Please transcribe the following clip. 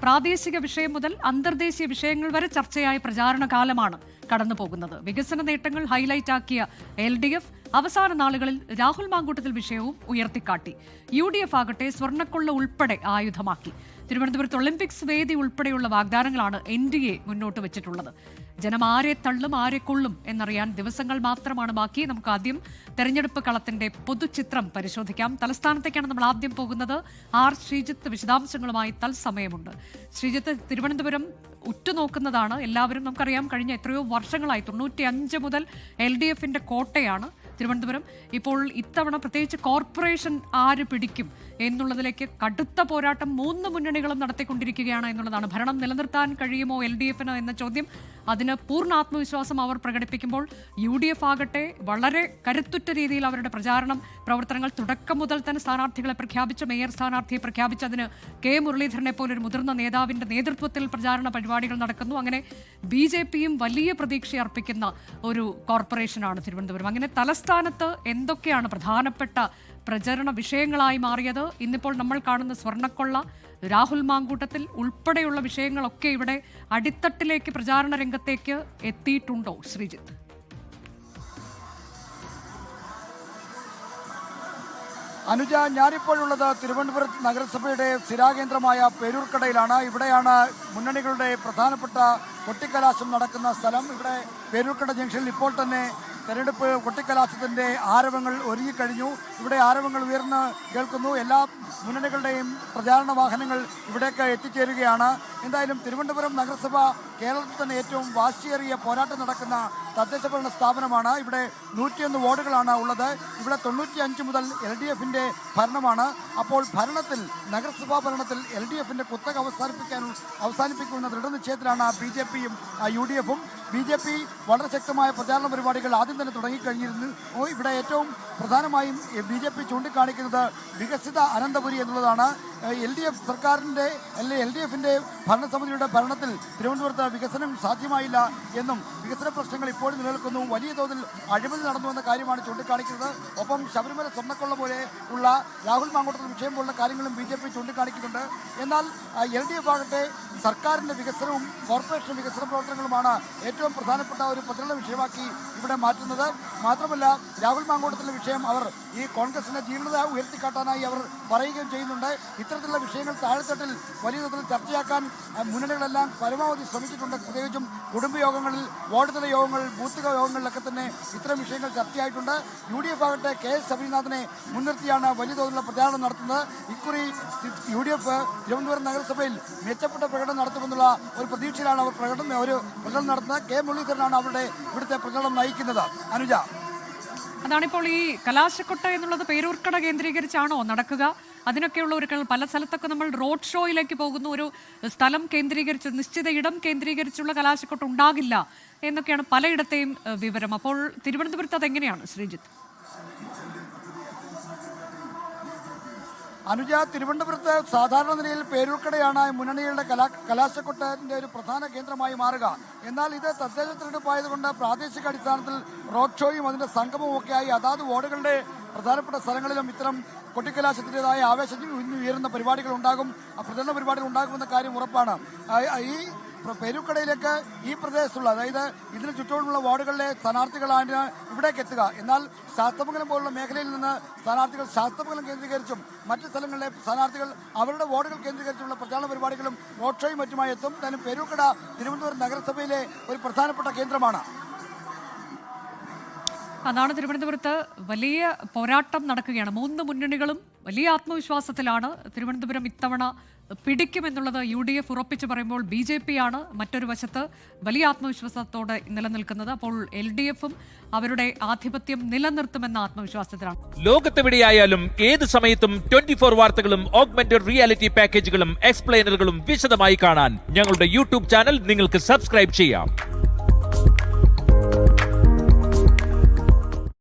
പ്രാദേശിക വിഷയം മുതൽ അന്തർദേശീയ വിഷയങ്ങൾ വരെ ചർച്ചയായ പ്രചാരണ കാലമാണ് കടന്നു പോകുന്നത്. വികസന നേട്ടങ്ങൾ ഹൈലൈറ്റ് ആക്കിയ LDF അവസാന നാളുകളിൽ രാഹുൽ മാങ്കൂട്ടത്തിൽ വിഷയവും ഉയർത്തിക്കാട്ടി. UDF ആകട്ടെ സ്വർണ്ണക്കൊള്ള ഉൾപ്പെടെ ആയുധമാക്കി. തിരുവനന്തപുരത്ത് ഒളിമ്പിക്സ് വേദി ഉൾപ്പെടെയുള്ള വാഗ്ദാനങ്ങളാണ് NDA മുന്നോട്ട് വെച്ചിട്ടുള്ളത്. ജനം ആരെ തള്ളും ആരെ കൊള്ളും എന്നറിയാൻ ദിവസങ്ങൾ മാത്രമാണ് ബാക്കി. നമുക്ക് ആദ്യം തെരഞ്ഞെടുപ്പ് കളത്തിന്റെ പൊതുചിത്രം പരിശോധിക്കാം. തലസ്ഥാനത്തേക്കാണ് നമ്മൾ ആദ്യം പോകുന്നത്. ശ്രീജിത്ത് വിശദാംശങ്ങളുമായി തത്സമയമുണ്ട്. ശ്രീജിത്ത്, തിരുവനന്തപുരം ഉറ്റുനോക്കുന്നതാണ് എല്ലാവരും. നമുക്കറിയാം, കഴിഞ്ഞ എത്രയോ വർഷങ്ങളായി 95 മുതൽ LDFന്റെ കോട്ടയാണ് തിരുവനന്തപുരം. ഇപ്പോൾ ഇത്തവണ പ്രത്യേകിച്ച് കോർപ്പറേഷൻ ആര് പിടിക്കും എന്നുള്ളതിലേക്ക് കടുത്ത പോരാട്ടം 3 മുന്നണികളും നടത്തിക്കൊണ്ടിരിക്കുകയാണ് എന്നുള്ളതാണ്. ഭരണം നിലനിർത്താൻ കഴിയുമോ LDFന് എന്ന ചോദ്യം, അതിന് പൂർണ്ണ ആത്മവിശ്വാസം അവർ പ്രകടിപ്പിക്കുമ്പോൾ UDF ആകട്ടെ വളരെ കരുത്തുറ്റ രീതിയിൽ അവരുടെ പ്രവർത്തനങ്ങൾ തുടക്കം മുതൽ തന്നെ സ്ഥാനാർത്ഥികളെ പ്രഖ്യാപിച്ച്, മേയർ സ്ഥാനാർത്ഥിയെ പ്രഖ്യാപിച്ച്, അതിന് K മുരളീധരനെ പോലൊരു മുതിർന്ന നേതാവിന്റെ നേതൃത്വത്തിൽ പ്രചാരണ പരിപാടികൾ നടക്കുന്നു. അങ്ങനെ BJPയും വലിയ പ്രതീക്ഷ അർപ്പിക്കുന്ന ഒരു കോർപ്പറേഷനാണ് തിരുവനന്തപുരം. അങ്ങനെ തലസ്ഥാനത്ത് എന്തൊക്കെയാണ് പ്രധാനപ്പെട്ട പ്രചരണ വിഷയങ്ങളായി മാറിയത്? ഇന്നിപ്പോൾ നമ്മൾ കാണുന്ന സ്വർണ്ണക്കൊള്ള, രാഹുൽ മാങ്കൂട്ടത്തിൽ ഉൾപ്പെടെയുള്ള വിഷയങ്ങളൊക്കെ ഇവിടെ അടിത്തട്ടിലേക്ക് പ്രചാരണ രംഗത്തേക്ക് എത്തിയിട്ടുണ്ടോ ശ്രീജിത്ത്? അനുജ, ഞാനിപ്പോഴുള്ളത് തിരുവനന്തപുരം നഗരസഭയുടെ സ്ഥിരാകേന്ദ്രമായ പേരൂർക്കടയിലാണ്. ഇവിടെയാണ് മുന്നണികളുടെ പ്രധാനപ്പെട്ട കൊട്ടിക്കലാശം നടക്കുന്ന സ്ഥലം. ഇവിടെ പേരൂർക്കട ജംഗ്ഷനിൽ ഇപ്പോൾ തന്നെ തെരഞ്ഞെടുപ്പ് കൊട്ടിക്കലാശത്തിൻ്റെ ആരവങ്ങൾ ഒരുങ്ങിക്കഴിഞ്ഞു. ഇവിടെ ആരവങ്ങൾ ഉയർന്ന് കേൾക്കുന്നു. എല്ലാ മുന്നണികളുടെയും പ്രചാരണ വാഹനങ്ങൾ ഇവിടേക്ക് എത്തിച്ചേരുകയാണ്. എന്തായാലും തിരുവനന്തപുരം നഗരസഭ കേരളത്തിൽ തന്നെ ഏറ്റവും വാശിയേറിയ പോരാട്ടം നടക്കുന്ന തദ്ദേശ ഭരണ സ്ഥാപനമാണ്. ഇവിടെ 101 വാർഡുകളാണ് ഉള്ളത്. ഇവിടെ 95 മുതൽ LDFന്റെ ഭരണമാണ്. അപ്പോൾ നഗരസഭാ ഭരണത്തിൽ LDFന്റെ കുത്തക അവസാനിപ്പിക്കുന്ന ദൃഢനിശ്ചയത്തിലാണ് BJPയും UDFും. BJP വളരെ ശക്തമായ പ്രചാരണ പരിപാടികൾ ആദ്യം തന്നെ തുടങ്ങിക്കഴിഞ്ഞിരുന്നു. ഇവിടെ ഏറ്റവും പ്രധാനമായും BJP ചൂണ്ടിക്കാണിക്കുന്നത് വികസിത അനന്തപുരി എന്നുള്ളതാണ്. LDFന്റെ ഭരണസമിതിയുടെ ഭരണത്തിൽ തിരുവനന്തപുരത്ത് വികസനം സാധ്യമായില്ല എന്നും വികസന പ്രശ്നങ്ങൾ ഇപ്പോഴും നിലനിൽക്കുന്നു, വലിയ തോതിൽ അഴിമതി നടന്നു എന്ന കാര്യമാണ് ചൂണ്ടിക്കാണിക്കുന്നത്. ഒപ്പം ശബരിമല സ്വർണ്ണക്കൊള്ള പോലെ ഉള്ള രാഹുൽ മാങ്കൂട്ടത്തിൽ വിഷയം പോലുള്ള കാര്യങ്ങളും BJP ചൂണ്ടിക്കാണിക്കുന്നുണ്ട്. എന്നാൽ LDF ആകട്ടെ സർക്കാരിൻ്റെ വികസനവും കോർപ്പറേഷൻ വികസന പ്രവർത്തനങ്ങളുമാണ് ഏറ്റവും പ്രധാനപ്പെട്ട ഒരു പ്രചരണ വിഷയമാക്കി ഇവിടെ മാറ്റുന്നത്. മാത്രമല്ല, രാഹുൽ മാങ്കൂട്ടത്തിൻ്റെ വിഷയം അവർ ഈ കോൺഗ്രസിന്റെ ജീർണത ഉയർത്തിക്കാട്ടാനായി അവർ പറയുകയും ചെയ്യുന്നുണ്ട്. ഇത്തരത്തിലുള്ള വിഷയങ്ങൾ താഴെത്തട്ടിൽ വലിയ തോതിൽ ചർച്ചയാക്കാൻ മുന്നണികളെല്ലാം പരമാവധി ശ്രമിച്ചിട്ടുണ്ട്. പ്രത്യേകിച്ചും കുടുംബയോഗങ്ങളിൽ, വാർഡ് തല യോഗങ്ങൾ, ബൂത്ത് യോഗങ്ങളിലൊക്കെ തന്നെ ഇത്തരം വിഷയങ്ങൾ ചർച്ചയായിട്ടുണ്ട്. UDF ആകട്ടെ KS ശബരിനാഥിനെ മുൻനിർത്തിയാണ് വലിയ തോതിലുള്ള പ്രചാരണം നടത്തുന്നത്. ഇക്കുറി UDF തിരുവനന്തപുരം നഗരസഭയിൽ മെച്ചപ്പെട്ട പ്രകടനം നടത്തുമെന്നുള്ള ഒരു പ്രതീക്ഷയിലാണ് അവർ പ്രകടനം നടത്തുന്നത്. K മുരളീധരനാണ് ഇവിടുത്തെ പ്രചരണം നയിക്കുന്നത്. അനുജ, അതാണിപ്പോൾ ഈ കലാശക്കൊട്ട എന്നുള്ളത് പേരൂർക്കട കേന്ദ്രീകരിച്ചാണോ നടക്കുക? അതിനൊക്കെയുള്ള ഒരു പല സ്ഥലത്തൊക്കെ നമ്മൾ റോഡ് ഷോയിലേക്ക് പോകുന്നു. ഒരു സ്ഥലം കേന്ദ്രീകരിച്ച്, നിശ്ചിത ഇടം കേന്ദ്രീകരിച്ചുള്ള കലാശക്കൊട്ട ഉണ്ടാകില്ല എന്നൊക്കെയാണ് പലയിടത്തെയും വിവരം. അപ്പോൾ തിരുവനന്തപുരത്ത് അതെങ്ങനെയാണ് ശ്രീജിത്ത്? അനുജ, തിരുവനന്തപുരത്ത് സാധാരണ നിലയിൽ പേരൂർക്കടയാണ് മുന്നണികളുടെ കലാശക്കൊട്ടന്റെ ഒരു പ്രധാന കേന്ദ്രമായി മാറുക. എന്നാൽ ഇത് തദ്ദേശ തിരഞ്ഞെടുപ്പായതുകൊണ്ട് പ്രാദേശിക അടിസ്ഥാനത്തിൽ റോഡ് ഷോയും അതിന്റെ സംഗമവും ഒക്കെയായി അതാത് വാർഡുകളുടെ പ്രധാനപ്പെട്ട സ്ഥലങ്ങളിലും ഇത്തരം കൊട്ടിക്കലാശത്തിൻ്റെതായ ആവേശം ഉയരുന്ന പരിപാടികൾ ഉണ്ടാകും, പ്രചരണ പരിപാടികൾ ഉണ്ടാകുമെന്ന കാര്യം ഉറപ്പാണ്. ഈ പേരൂർക്കടയിലേക്ക് ഈ പ്രദേശത്തുള്ള, അതായത് ഇതിന് ചുറ്റുമുള്ള വാർഡുകളിലെ സ്ഥാനാർത്ഥികളാണ് ഇവിടേക്ക് എത്തുക. എന്നാൽ ശാസ്തമംഗലം പോലുള്ള മേഖലയിൽ നിന്ന് സ്ഥാനാർത്ഥികൾ ശാസ്തമംഗലം കേന്ദ്രീകരിച്ചും മറ്റ് സ്ഥലങ്ങളിലെ സ്ഥാനാർത്ഥികൾ അവരുടെ വാർഡുകൾ കേന്ദ്രീകരിച്ചുള്ള പ്രചാരണ പരിപാടികളും റോഡ് ഷോയും മറ്റുമായി എത്തും. എന്തായാലും പേരൂർക്കട തിരുവനന്തപുരം നഗരസഭയിലെ ഒരു പ്രധാനപ്പെട്ട കേന്ദ്രമാണ്. അതാണ്, തിരുവനന്തപുരത്ത് വലിയ പോരാട്ടം നടക്കുകയാണ്. 3 മുന്നണികളും വലിയ ആത്മവിശ്വാസത്തിലാണ്. തിരുവനന്തപുരം ഇത്തവണ പിടിക്കുമെന്നുള്ളത് UDF ഉറപ്പിച്ച് പറയുമ്പോൾ BJPയാണ് മറ്റൊരു വശത്ത് വലിയ ആത്മവിശ്വാസത്തോടെ നിലനിൽക്കുന്നത്. അപ്പോൾ LDFും അവരുടെ ആധിപത്യം നിലനിർത്തുമെന്ന ആത്മവിശ്വാസത്തിലാണ്. ലോകത്തെവിടെയായാലും ഏത് സമയത്തും 24 വാർത്തകളും ഓഗ്മെന്റഡ് റിയാലിറ്റി പാക്കേജുകളും എക്സ്പ്ലെയിനറുകളും വിശദമായി കാണാൻ ഞങ്ങളുടെ YouTube ചാനൽ നിങ്ങൾക്ക് സബ്സ്ക്രൈബ് ചെയ്യാം.